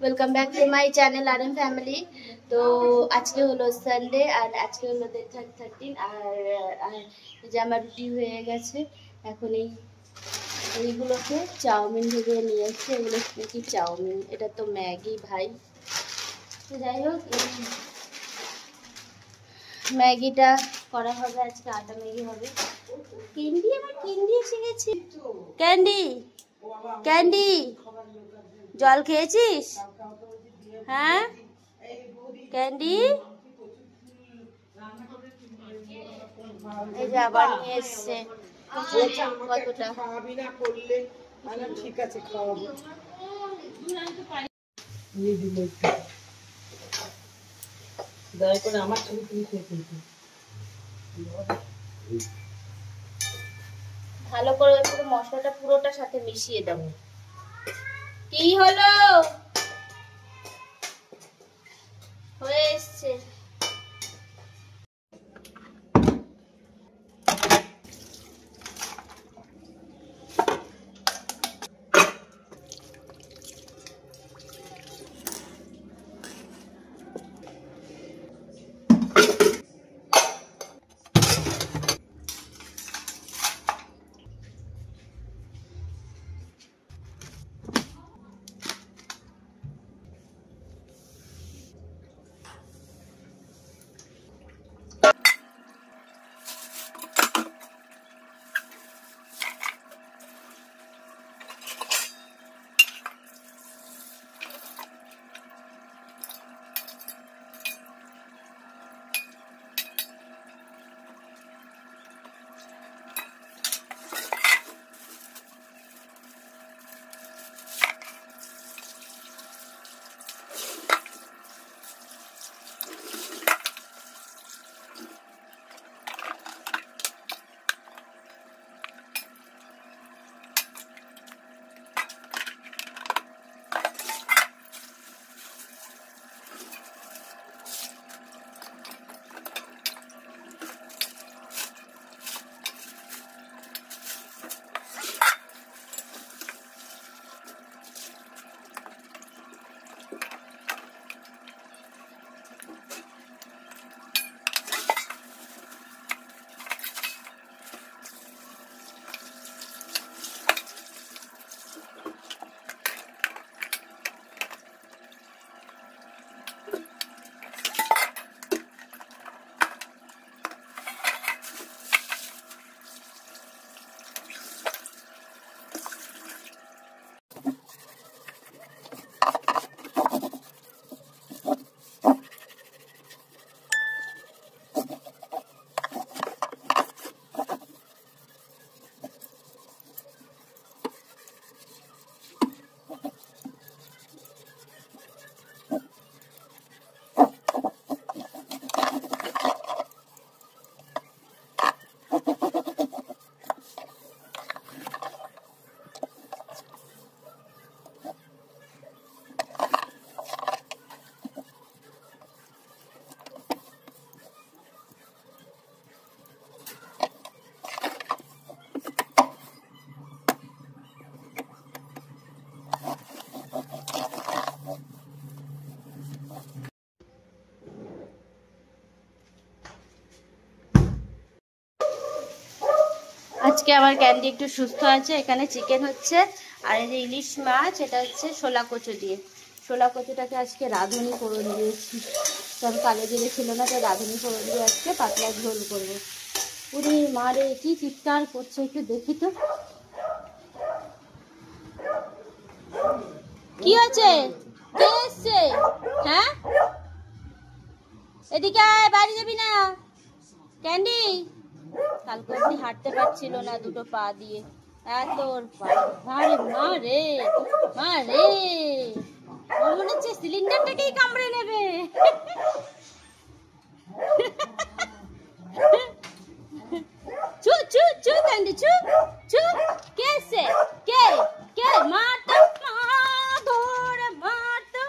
Welcome back to my channel RM family. তো আজকে হলো সানডে আর আজকে হলো ডে 13 আর যে আমার রুটি হয়ে গেছে। এখন এইগুলোকে চাউমিন ভেবে নিয়ে এসছে। এগুলো কি চাউমিন, এটা তো ম্যাগি ভাই। তো যাই হোক, ম্যাগিটা করা হবে আজকে, আটা ম্যাগি হবে। ক্যান্ডি, আমার ক্যান্ডি এসে গেছে। ক্যান্ডি ক্যান্ডি জল খেয়েছিস? হ্যাঁ ক্যান্ডি, এই যে আবার নিয়ে এসছে। কতটা খাওয়াবি না করলে ঠিক আছে, খাওয়াবো। দয়া করে আমার ছবি তুমি খেয়ে ফেলতে ভালো করে পুরো মশলাটা পুরোটা সাথে মিশিয়ে দাও। কি হলো? হয়ে এসছে। আজকে আমার ক্যান্ডি একটু সুস্থ আছে। এখানে চিকেন হচ্ছে আর এই যে ইলিশ মাছ, এটা হচ্ছে শোলা কচু দিয়ে। শোলা কচুটাকে আজকে রাঁধুনি ফোড়ন দিয়েছি, তবে কালো জিরে ছিল না, তাই রাঁধুনি ফোড়ন দিয়ে আজকে পাতলা ঝোল করবো। উনি মারে কি চিৎকার করছে, একটু দেখি তো কি হয়েছে, কে এসছে? হ্যাঁ এদিকে আয়, বাড়ি যাবি না? ক্যান্ডি কালকে অব্দি হাঁটতে পারছিল না দুটো পা দিয়ে, এত মারে মারে মারে, ওর মনে হচ্ছে সিলিন্ডারটাকেই কামড়ে নেবে। চু চু চু ক্যান্ডি চু চু, কে এসছে? কে কে? মার তো, ধরে মার তো।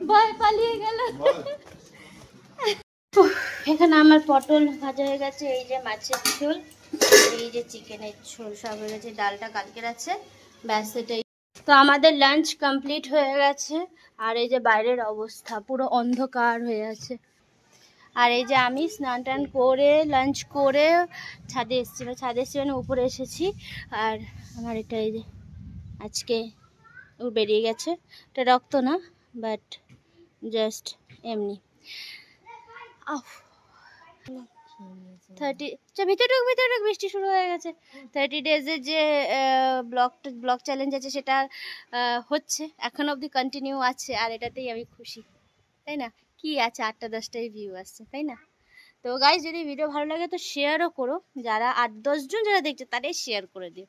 ভয় পালিয়ে গেল। এখানে আমার পটল ভাজা হয়ে গেছে, এই যে মাছের ঝোল, এই যে চিকেনের ঝোল সব হয়ে গেছে। ডালটা কালকের আছে ব্যাস এটাই। তো আমাদের লাঞ্চ কমপ্লিট হয়ে গেছে, আর এই যে বাইরের অবস্থা পুরো অন্ধকার হয়ে আছে। আর এই যে আমি স্নান টান করে লাঞ্চ করে ছাদে এসেছি মানে উপরে এসেছি। আর আমার এটা এই যে আজকে ও বেরিয়ে গেছে, এটা রক্ত না বাট জাস্ট এমনি। 30 ভিতরে বৃষ্টি শুরু হয়ে গেছে। 30 ডেজের যে ব্লগ চ্যালেঞ্জ আছে সেটা হচ্ছে এখন অবধি কন্টিনিউ আছে, আর এটাতেই আমি খুশি, তাই না? কি আছে 8-10টাই ভিউ আসছে, তাই না? তো গাইস যদি ভিডিও ভালো লাগে তো শেয়ারও করো, যারা 8-10 জন যারা দেখছে তারাই শেয়ার করে দিও,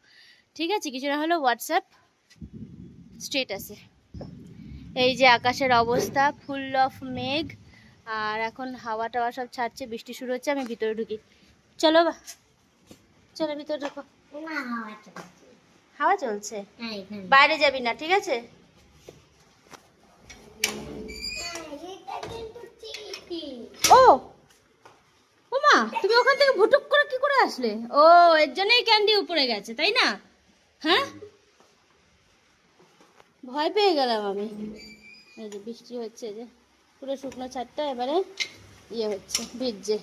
ঠিক আছে? কিছু না হলো হোয়াটসঅ্যাপ স্টেটাসে। এই যে আকাশের অবস্থা ফুল অফ মেঘ, আর এখন হাওয়া টাওয়া সব ছাড়ছে, বৃষ্টি শুরু হচ্ছে। আমি ভিতরে ঢুকি, চলো চলো ভিতরে ঢুকো। হাওয়া চলছে, বাইরে যাবি না, ঠিক আছে? ও ওমা, তুমি ওখান থেকে ভুটুক করে কি করে আসলে? ও এর জন্যই ক্যান্ডি উপরে গেছে, তাই না? হ্যাঁ, ভয় পেয়ে গেলাম আমি। এই যে বৃষ্টি হচ্ছে, যে পুরো শুকনো ছাদটা এবারে ইয়ে হচ্ছে, ভিজছে।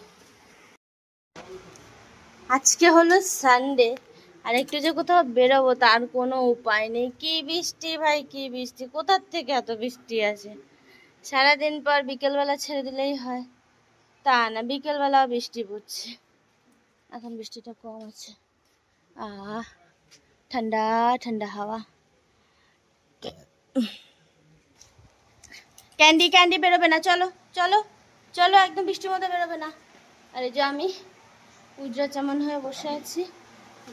আজকে হলো সানডে, আর একটু যে কোথাও বেরোবো তার কোনো উপায় নেই। কি বৃষ্টি ভাই, কি বৃষ্টি! কোথার থেকে এত বৃষ্টি আসে? সারাদিন পর বিকেলবেলা ছেড়ে দিলেই হয়, তা না, বিকেলবেলাও বৃষ্টি পড়ছে। এখন বৃষ্টিটা কম আছে। ঠান্ডা ঠান্ডা হাওয়া। ক্যান্ডি বেরোবে না, চলো চলো চলো, একদম বৃষ্টির মধ্যে বেরোবে না। আর এই যে আমি উজ্জ্বল চামন হয়ে বসে আছি,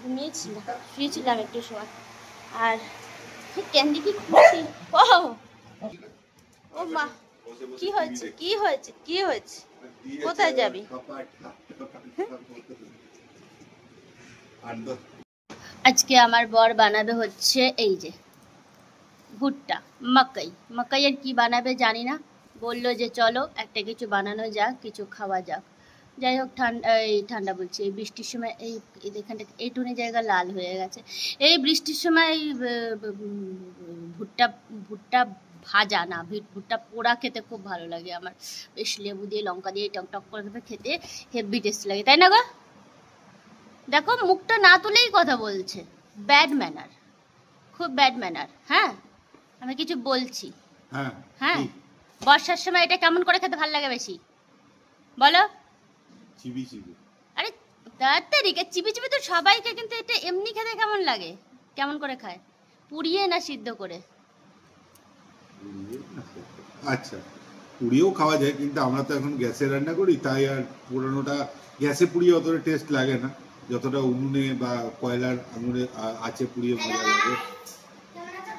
ঘুমিয়েছিলাম, শুয়েছিলাম একটু সময়। আর ক্যান্ডি কি খুশি! ও মা, কি হয়েছে কি হয়েছে কি হয়েছে? কোথায় যাবি? আজকে আমার বর বানাবে হচ্ছে এই যে ভুট্টা, মাকাই আর কি বানাবে জানি না, বললো যে চলো একটা কিছু বানানো যাক, কিছু খাওয়া যাক। যাই হোক, ঠান্ডা বলছি, এই বৃষ্টির সময় এই এখানটা এইটুনি জায়গা লাল হয়ে গেছে। এই বৃষ্টির সময় ভুট্টা ভুট্টা ভাজা না, ভুট্টা পোড়া খেতে খুব ভালো লাগে আমার, বেশ লেবু দিয়ে লঙ্কা দিয়ে টক টক করে খেতে হেভি টেস্ট লাগে, তাই না গো? দেখো মুখটা না তুলেই কথা বলছে, ব্যাড ম্যানার, খুব ব্যাড ম্যানার। হ্যাঁ, আমি কিছু বলছি। হ্যাঁ, বর্ষার সময় এটা কেমন করে খেতে ভালো লাগে বেশি বলো? চিবি চিবি। আরে তাড়াতাড়ি, চিবি চিবি তো সবাইকে, কিন্তু এটা এমনি খেতে কেমন লাগে? কেমন করে খায়, পুড়িয়ে না সিদ্ধ করে? আচ্ছা, পুড়িয়েও খাওয়া যায়, কিন্তু আমরা তো এখন গ্যাসে রান্না করি, তাই আর পুরানোটা গ্যাসে পুড়িয়ে অতটা টেস্ট লাগে না যতটা উনুনে বা কয়লার আগুনে আছে পুড়িয়ে মজা লাগে।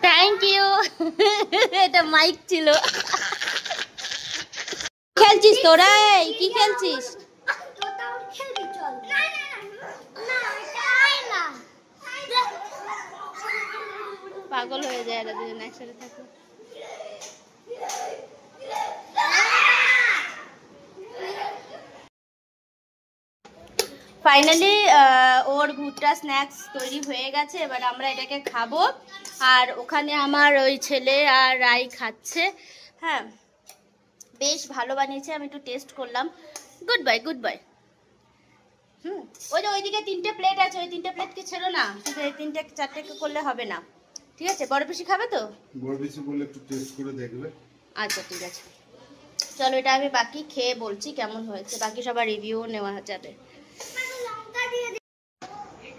Thank you. এটা মাইক ছিল। খেলছিস তোরা? কি খেলছিস? পাগল হয়ে যায় এরা দুজন একসাথে থাকে। ফাইনালি ওর ভুট্টা স্ন্যাক্স তৈরি হয়ে গেছে, এবার আমরা এটাকে খাবো। আর ওখানে আমার ওই ছেলে আর রাই খাচ্ছে। হ্যাঁ, বেশ ভালো বানিয়েছে, আমি একটু টেস্ট করলাম। Good bye good bye. ওই যে ওইদিকে 3টে প্লেট আছে, ওই 3টে প্লেটকে ছেড়ো না, শুধু এই 3টে-4টে করলে হবে না, ঠিক আছে? বড় বেশি খাবে তো? বড় বেশি বললে একটু টেস্ট করে দেখবে। আচ্ছা ঠিক আছে, চলো এটা আমি বাকি খেয়ে বলছি কেমন হয়েছে, বাকি সবার রিভিউ নেওয়া যাবে।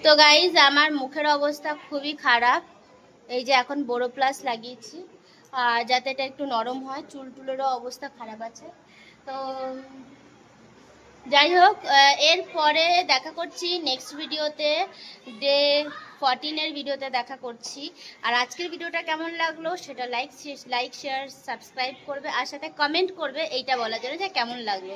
তো গাইজ আমার মুখের অবস্থা খুবই খারাপ, এই যে এখন বোরো প্লাস লাগিয়েছি যাতে এটা একটু নরম হয়, চুল টুলেরও অবস্থা খারাপ আছে। তো যাই হোক, এরপরে দেখা করছি নেক্সট ভিডিওতে, ডে 14-এর ভিডিওতে দেখা করছি। আর আজকের ভিডিওটা কেমন লাগলো সেটা লাইক শেয়ার সাবস্ক্রাইব করবে, আর সাথে কমেন্ট করবে এইটা বলার জন্য যে কেমন লাগলো।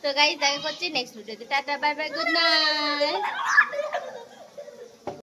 তো গাইস দেখা করছি নেক্সট ভিডিওতে, tata bye bye, good night.